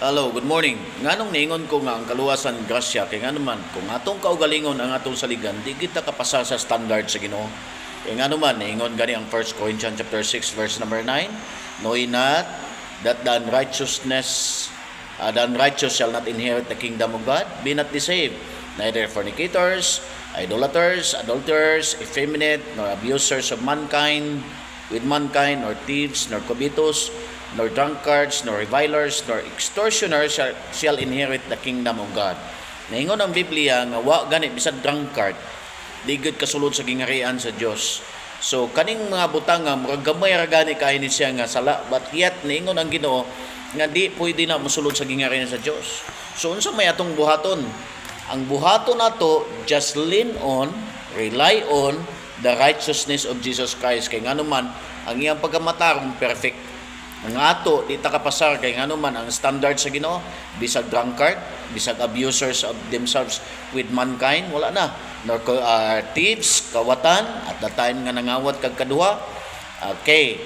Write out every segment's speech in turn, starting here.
Hello, good morning. Nganong niingon ko nga ang kaluwasan grasya kay nga naman kung atong kaugalingon ang atong saligan di kita kapasa sa standard sa Ginoo. Kay nga naman niingon gani ang 1 Corinthians chapter 6 verse number 9, know ye not that the unrighteous shall not inherit the kingdom of God. Be not deceived, neither fornicators, idolaters, adulterers, effeminate, nor abusers of mankind with mankind, nor thieves, nor covetous, nor drunkards, nor revilers, nor extortioners shall inherit the kingdom of God. Naingon ang Biblia nga wa gani bisag drunkard, di gud kasulod sa gingarian sa Dios. So kaning mga butang nga murag gamay ra gani kay ni siya nga sala, but yet naingon ang Ginoo nga di pwede na mosulod sa gingarian sa Dios. So unsa may atong buhaton? Ang buhaton nato just rely on the righteousness of Jesus Christ. Kay ngano man ang iyang pagkamatarong perfect. Ang ato di ta kapasar kay ngano man ang standard sa Ginoo, bisag drunkard, bisag abusers of themselves with mankind, wala na. Nor thieves, kawatan, at the time nga nangawat kag kaduha, okay,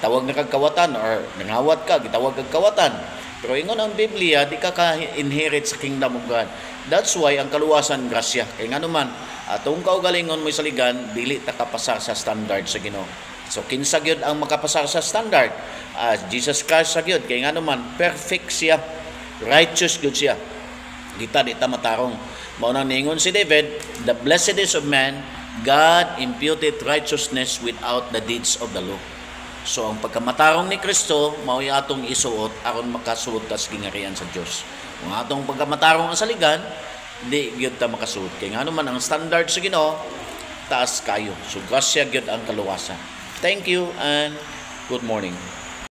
tawag na kag kawatan or nangawat ka, gitawag kag kawatan. Pero ingon ang Biblia, di ka ka-inherit sa kingdom of God. That's why ang kaluwasan grasya. Kay ngano man atong kaugalingon mo saligan, dili ta kapasar sa standard sa Ginoo. So kinsa gyud ang makapasar sa standard? Jesus Christ sa gyud kay ngano man perfect siya, righteous gyud siya. Di ta matarong. Mao nang ningon si David, the blessedness of man, God imputed righteousness without the deeds of the law. So ang pagkamatarong ni Kristo mao atong isuot aron makasuot ta sa gingarian sa Dios. Kung atong pagkamatarong ang saligan, di gyud ta makasuot. Kay ngano man ang standard sa Ginoo taas kayo. So grasya gyud ang kaluwasan. Thank you and good morning.